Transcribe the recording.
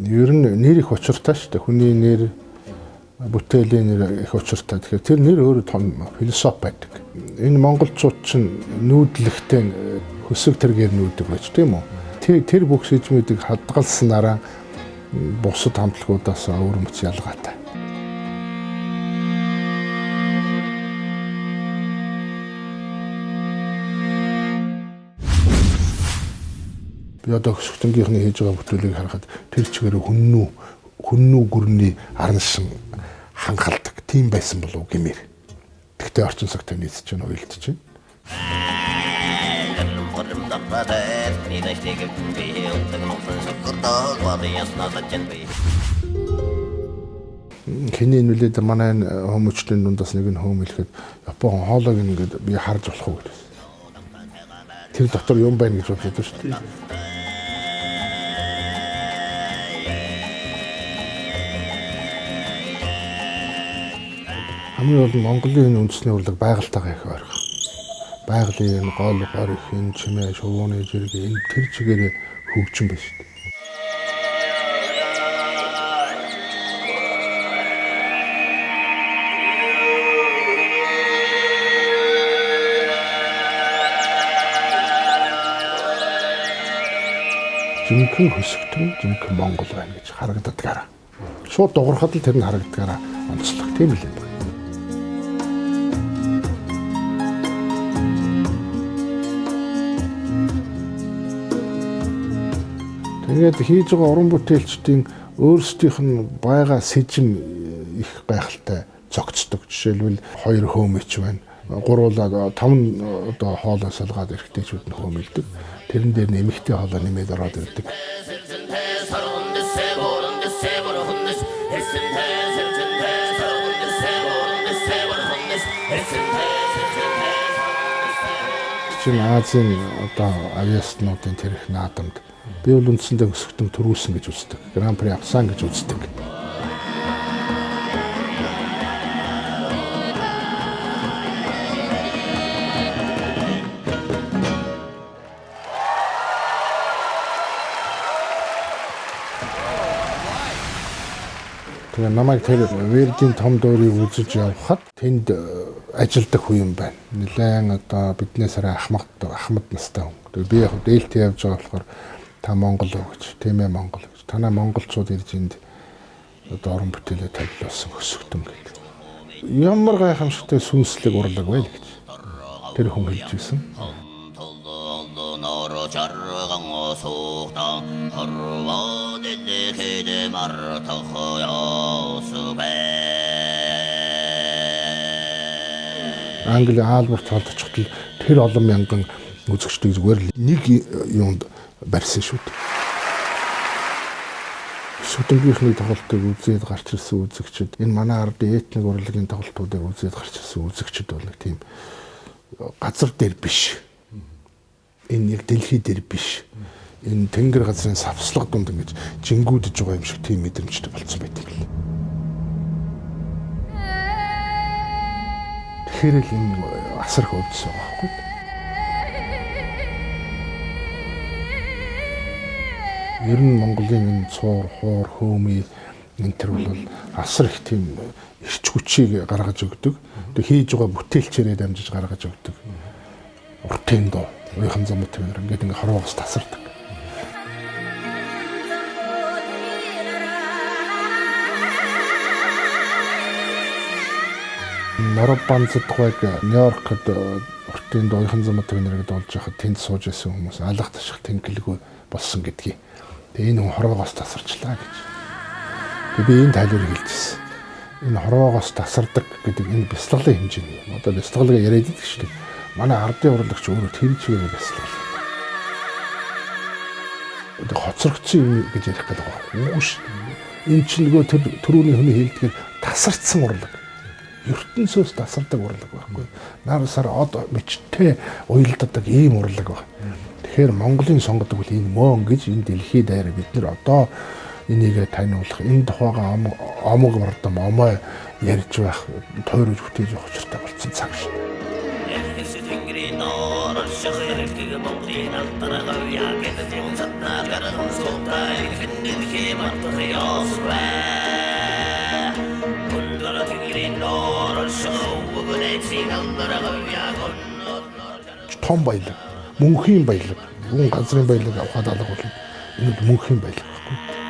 Ер нь нэр их учиртай шүү дээ. Хүний нэр, бүтээлийн нэр их учиртай. Тэгэхээр тэр нэр өөрөө том философи байдаг. Энэ монголчууд чинь нүүдлэгтэй хөсөг тэргээр нүүдэг байж тийм үү? Тэр бүх сэжмүүдийг хадгалснараа бусад хамтлагуудаас өөр мөц ялгаатай. Би одоо хөсгөтөнгийнхний хийж байгаа бүтээлийг харахад тэр чигээр хүннүү гүрний араншин хангалдаг. Тийм байсан болов уу гэмээр. Тэгтээ орчин цагтай нийцэж байна, уйлдэж байна. Хэний нүлээд манай хүмүүжлийн дундаас нэг нь хөөм хэлэхэд Япон хоолойг ингээд би харж болох уу гэсэн. Тэр дотор юм байна гэж боддог шүү дээ. Хамгийн гол нь Монголын үндэсний урлаг байгальтайгаа их ойрхон. Байгалийн гол гор их энэ чимээ шувууны зэрэг энэ тэр чигээр хөгжин байна шүү дээ. Жинхэнэ хөсгөтөн, жинхэнэ Монгол байна гэж харагддагаараа. Шууд дуурахад л тэр нь харагддагаараа онцлог тийм л юм байна. Тэгээд хийж байгаа уран бүтээлчдийн өөрсдийнх нь байгаа сэжим их гайхалтай зогцдог. Жишээлбэл 2 хөөмөч байна. 3 5 одоо хоолой салгаад эрэгтэйчүүд нь хөөмөлдөг. Тэрэн дээр нэмэгтэй хоолой нэмээд ороод ирдэг. Чин Азийн одоо авиаснуудын тэр их наадамд би бол үндсэндээ өсгөтөн төрүүлсэн гэж үздэг. Гран при авсан гэж үздэг. Тэгээ намайг тэр Вердийн том дуурийг үзэж явхад тэнд ажилдах хүн юм байна. Нилээн одоо биднээс арай ахмад настай хүн. Тэгээ би яг дээлтэй явж байгаа болохоор та Монгол уу гэж, тийм ээ Монгол гэж. Танай монголчууд ирж энд одоо орон бүтээлээ тавилуулсан хөсгөтөн гэдэг. Ямар гайхамшигтай сүнслэг урлаг байл гэж тэр хүн хэлж ирсэн. Англи Альберт холдчихтол тэр олон мянган үзэгчдийг зүгээр л нэг юунд барьсан шүү дээ. Шүтэнгийнхний тоглолтыг үзээд гарч ирсэн үзэгчд, энэ манай ардын этник урлагийн тоглолтуудыг үзээд гарч ирсэн үзэгчд бол нэг тийм газар дээр биш. Энэ яг дэлхий дээр биш. Энэ тэнгэр газрын савслага дунд ингэж жингүүдж байгаа юм шиг тийм мэдрэмжтэй болцсон байдаг л. Тэгэхээр л энэ асар их өвдсөн байгаа байхгүй. Ер нь Монголын энэ цуур, хуур, хөөмий энэ төр бол асар их тийм эрч хүчийг гаргаж өгдөг. Тэг хийж байгаа бүтээлчээрээ дамжиж гаргаж өгдөг. Уртын доо, уяхан замт тэр ингээд ингээ хорвоос тасардаг. Нарабанцдгойг Нью-Йоркд уртын доо, уяхан замт тэрэгд олж яхад тэнд сууж исэн хүмүүс алах таших тэнхлэггүй болсон гэдгийг. Тэгээ энэ хүн хорвоогоос тасарчлаа гэж. Тэгээ би энэ тайлбарыг хэлжсэн. Энэ хорвоогоос тасардаг гэдэг энэ бяцлаглалын хэмжээ юм. Одоо бяцлаглалгаа яриад байдаг шүү дээ. Манай ардын урлагч өөрөө тэр чигээр бяцлаглал. Одоо хоцрогдсон юм гэж ярих гэдэг байна. Үгүй шүү дээ. Энэ чинь нөгөө тэр түрүүний хүний хэлдгээр тасарцсан урлаг. ертөнцөөс тасардаг урлаг байхгүй. Нарсаар од мичтэй уялддаг ийм урлаг байна. Тэгэхээр Монголын сонгодог бол энэ мөн гэж энэ дэлхий дээр бид нар одоо энийгээ таниулах, энэ тухайга омог мордом омой ярьж байх, тойрож бүтээж явах учиртай болсон цаг шүү. том баялаг, мөнхийн баялаг, юун газрын баялаг авахад алга бол энэ бол мөнхийн баялаг байхгүй.